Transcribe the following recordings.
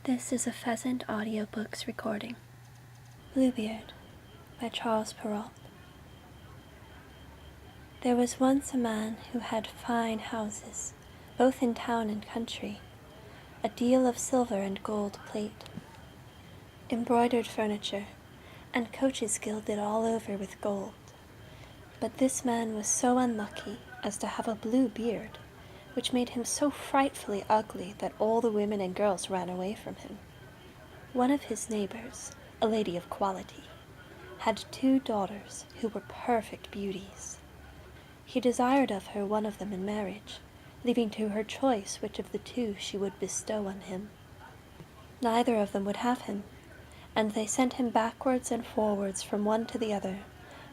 This is a Pheasant Audiobooks recording. Bluebeard by Charles Perrault. There was once a man who had fine houses, both in town and country, a deal of silver and gold plate, embroidered furniture, and coaches gilded all over with gold. But this man was so unlucky as to have a blue beard, which made him so frightfully ugly that all the women and girls ran away from him. One of his neighbors, a lady of quality, had 2 daughters who were perfect beauties. He desired of her one of them in marriage, leaving to her choice which of the 2 she would bestow on him. Neither of them would have him, and they sent him backwards and forwards from one to the other,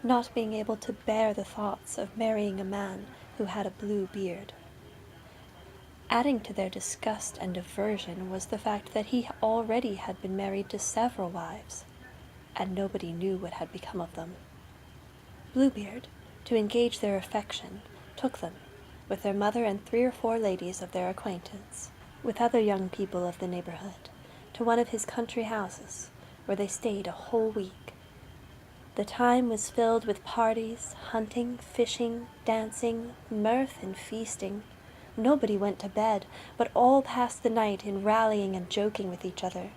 not being able to bear the thoughts of marrying a man who had a blue beard. Adding to their disgust and aversion was the fact that he already had been married to several wives, and nobody knew what had become of them. Bluebeard, to engage their affection, took them, with their mother and 3 or 4 ladies of their acquaintance, with other young people of the neighborhood, to one of his country houses, where they stayed a whole week. The time was filled with parties, hunting, fishing, dancing, mirth, and feasting. Nobody went to bed, but all passed the night in rallying and joking with each other.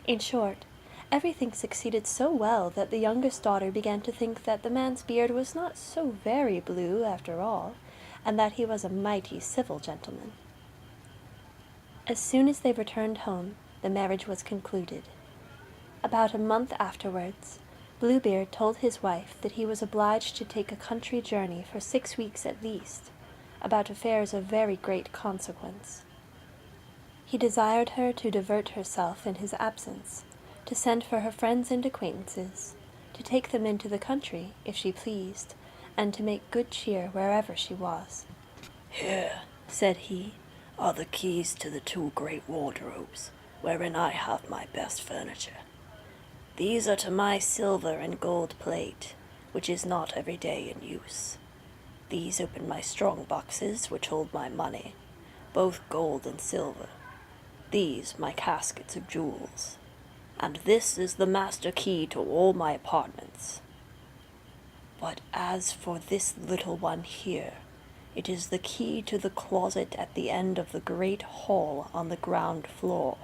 In short, everything succeeded so well that the youngest daughter began to think that the man's beard was not so very blue after all, and that he was a mighty civil gentleman. As soon as they returned home, the marriage was concluded. About a month afterwards, Bluebeard told his wife that he was obliged to take a country journey for 6 weeks at least, about affairs of very great consequence. He desired her to divert herself in his absence, to send for her friends and acquaintances, to take them into the country, if she pleased, and to make good cheer wherever she was. "Here," said he, "are the keys to the 2 great wardrobes, wherein I have my best furniture. These are to my silver and gold plate, which is not every day in use. These open my strong boxes, which hold my money, both gold and silver. These my caskets of jewels. And this is the master key to all my apartments. But as for this little one here, it is the key to the closet at the end of the great hall on the ground floor.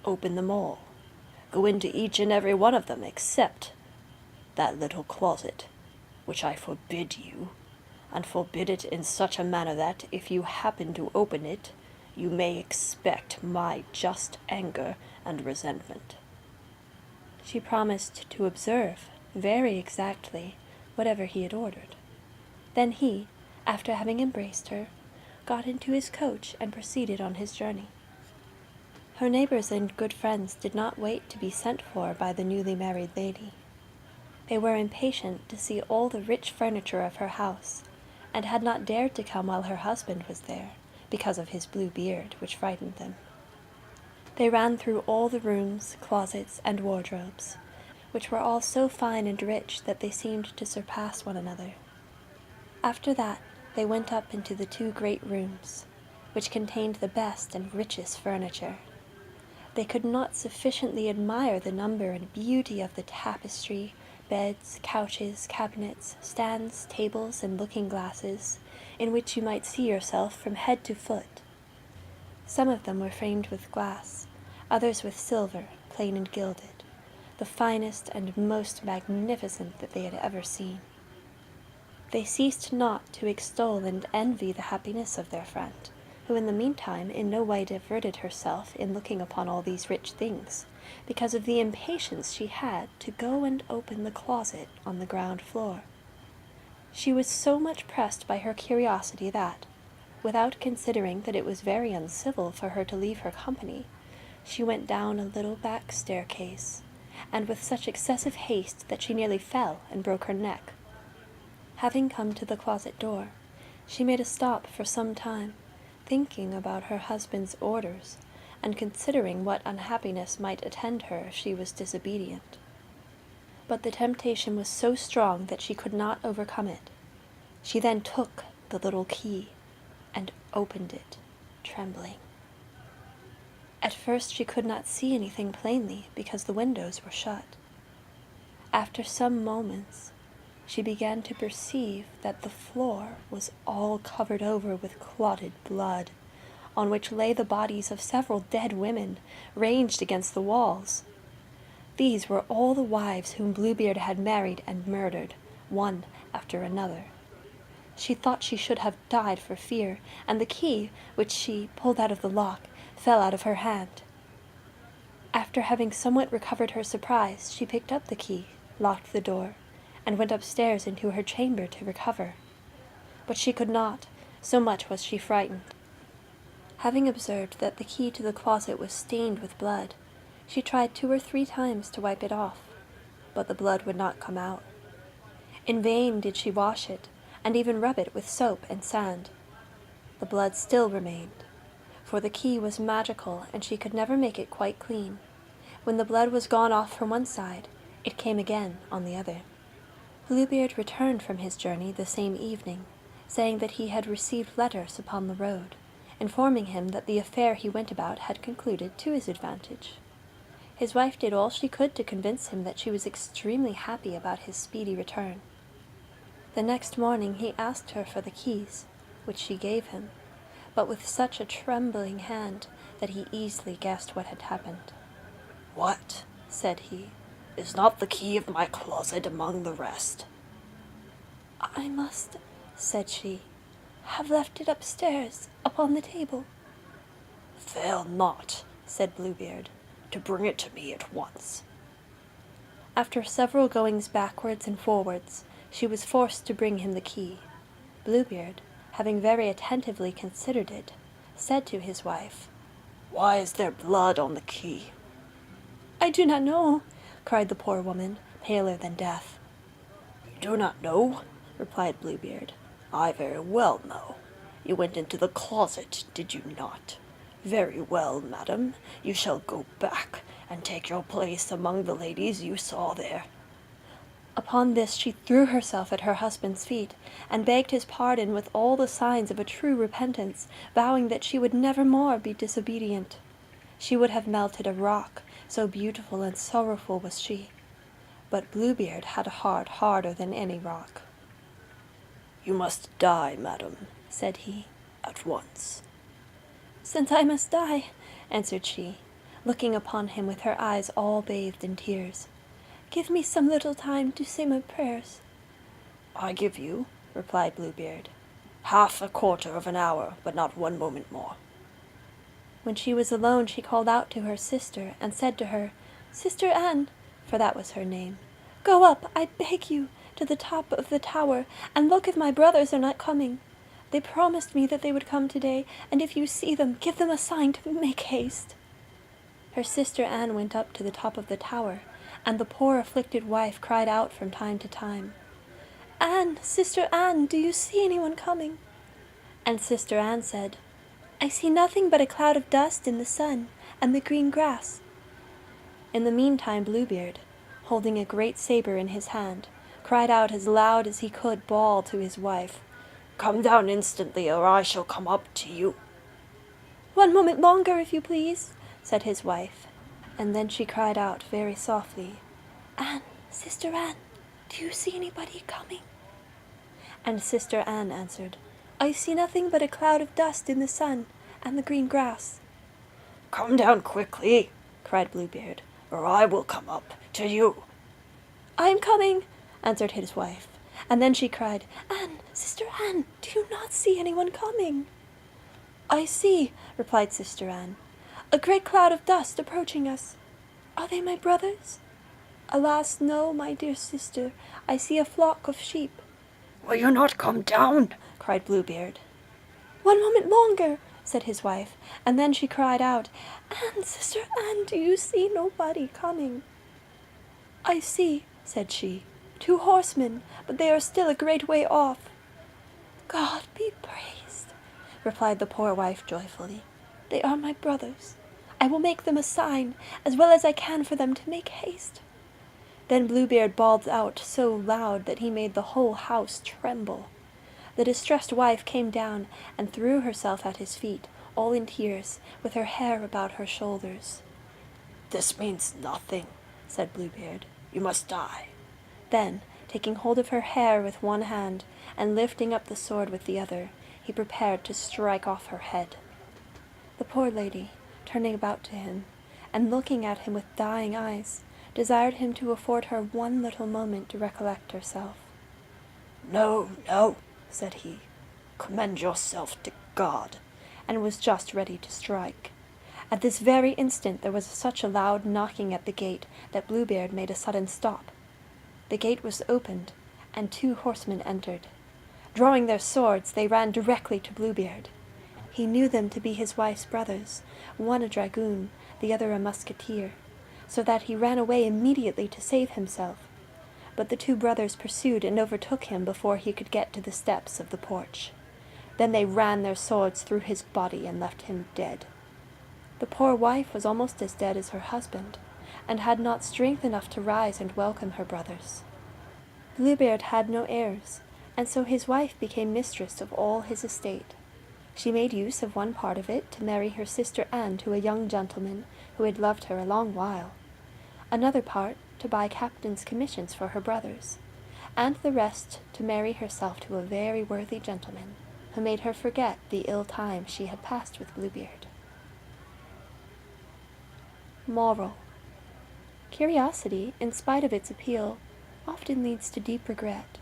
Open them all. Go into each and every one of them except that little closet, which I forbid you, and forbid it in such a manner that, if you happen to open it, you may expect my just anger and resentment." She promised to observe, very exactly, whatever he had ordered. Then he, after having embraced her, got into his coach and proceeded on his journey. Her neighbors and good friends did not wait to be sent for by the newly married lady. They were impatient to see all the rich furniture of her house, and had not dared to come while her husband was there, because of his blue beard, which frightened them. They ran through all the rooms, closets, and wardrobes, which were all so fine and rich that they seemed to surpass one another. After that, they went up into the 2 great rooms, which contained the best and richest furniture. They could not sufficiently admire the number and beauty of the tapestry, beds, couches, cabinets, stands, tables, and looking-glasses, in which you might see yourself from head to foot. Some of them were framed with glass, others with silver, plain and gilded, the finest and most magnificent that they had ever seen. They ceased not to extol and envy the happiness of their friend, who in the meantime in no way diverted herself in looking upon all these rich things, because of the impatience she had to go and open the closet on the ground floor. She was so much pressed by her curiosity that, without considering that it was very uncivil for her to leave her company, she went down a little back staircase, and with such excessive haste that she nearly fell and broke her neck. Having come to the closet door, she made a stop for some time, thinking about her husband's orders, and considering what unhappiness might attend her if she was disobedient. But the temptation was so strong that she could not overcome it. She then took the little key and opened it, trembling. At first she could not see anything plainly because the windows were shut. After some moments, she began to perceive that the floor was all covered over with clotted blood, on which lay the bodies of several dead women ranged against the walls. These were all the wives whom Bluebeard had married and murdered, one after another. She thought she should have died for fear, and the key, which she pulled out of the lock, fell out of her hand. After having somewhat recovered her surprise, she picked up the key, locked the door, and went upstairs into her chamber to recover. But she could not, so much was she frightened. Having observed that the key to the closet was stained with blood, she tried 2 or 3 times to wipe it off, but the blood would not come out. In vain did she wash it, and even rub it with soap and sand. The blood still remained, for the key was magical and she could never make it quite clean. When the blood was gone off from one side, it came again on the other. Bluebeard returned from his journey the same evening, saying that he had received letters upon the road, informing him that the affair he went about had concluded to his advantage. His wife did all she could to convince him that she was extremely happy about his speedy return. The next morning he asked her for the keys, which she gave him, but with such a trembling hand that he easily guessed what had happened. "What," said he, "is not the key of my closet among the rest?" "I must," said she, "have left it upstairs upon the table." "Fail not," said Bluebeard, "to bring it to me at once." After several goings backwards and forwards, she was forced to bring him the key. Bluebeard, having very attentively considered it, said to his wife, "Why is there blood on the key?" "I do not know," cried the poor woman, paler than death. "You do not know?" replied Bluebeard. "I very well know. You went into the closet, did you not? Very well, madam, you shall go back and take your place among the ladies you saw there." Upon this she threw herself at her husband's feet, and begged his pardon with all the signs of a true repentance, vowing that she would never more be disobedient. She would have melted a rock, so beautiful and sorrowful was she. But Bluebeard had a heart harder than any rock. "You must die, madam," said he, "at once." "Since I must die," answered she, looking upon him with her eyes all bathed in tears, "give me some little time to say my prayers." "I give you," replied Bluebeard, "half a quarter of an hour, but not 1 moment more." When she was alone, she called out to her sister, and said to her, "Sister Anne," for that was her name, "go up, I beg you, to the top of the tower, and look if my brothers are not coming. They promised me that they would come today, and if you see them, give them a sign to make haste." Her sister Anne went up to the top of the tower, and the poor afflicted wife cried out from time to time, "Anne, Sister Anne, do you see anyone coming?" And Sister Anne said, "I see nothing but a cloud of dust in the sun and the green grass." In the meantime Bluebeard, holding a great saber in his hand, cried out as loud as he could bawl to his wife, "Come down instantly, or I shall come up to you." "1 moment longer, if you please," said his wife, and then she cried out very softly, "Anne, Sister Anne, do you see anybody coming?" And Sister Anne answered, "I see nothing but a cloud of dust in the sun and the green grass." "Come down quickly," cried Bluebeard, "or I will come up to you." "I am coming," answered his wife, and then she cried, "Anne, Sister Anne, do you not see anyone coming?" "I see," replied Sister Anne, "a great cloud of dust approaching us. Are they my brothers?" "Alas, no, my dear sister, I see a flock of sheep." "Will you not come down?" cried Bluebeard. "1 moment longer," said his wife, and then she cried out, "Anne, Sister Anne, do you see nobody coming?" "I see," said she, "2 horsemen, but they are still a great way off." "God be praised," replied the poor wife joyfully. "They are my brothers. I will make them a sign, as well as I can for them to make haste." Then Bluebeard bawled out so loud that he made the whole house tremble. The distressed wife came down and threw herself at his feet, all in tears, with her hair about her shoulders. "This means nothing," said Bluebeard. "You must die." Then, taking hold of her hair with one hand, and lifting up the sword with the other, he prepared to strike off her head. The poor lady, turning about to him, and looking at him with dying eyes, desired him to afford her one little moment to recollect herself. "No, no," said he. "Commend yourself to God," and was just ready to strike. At this very instant there was such a loud knocking at the gate that Bluebeard made a sudden stop. The gate was opened, and 2 horsemen entered. Drawing their swords, they ran directly to Bluebeard. He knew them to be his wife's brothers, one a dragoon, the other a musketeer, so that he ran away immediately to save himself. But the 2 brothers pursued and overtook him before he could get to the steps of the porch. Then they ran their swords through his body and left him dead. The poor wife was almost as dead as her husband, and had not strength enough to rise and welcome her brothers. Bluebeard had no heirs, and so his wife became mistress of all his estate. She made use of one part of it to marry her sister Anne to a young gentleman who had loved her a long while, another part to buy captain's commissions for her brothers, and the rest to marry herself to a very worthy gentleman, who made her forget the ill time she had passed with Bluebeard. Moral: curiosity, in spite of its appeal, often leads to deep regret.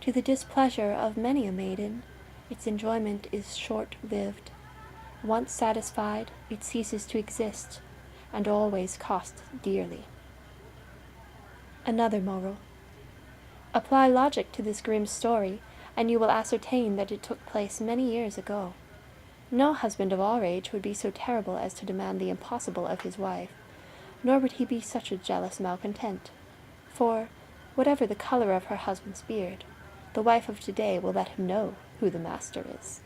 To the displeasure of many a maiden, its enjoyment is short-lived. Once satisfied, it ceases to exist, and always costs dearly. Another moral: apply logic to this grim story, and you will ascertain that it took place many years ago. No husband of our age would be so terrible as to demand the impossible of his wife, nor would he be such a jealous malcontent. For, whatever the color of her husband's beard, the wife of today will let him know who the master is.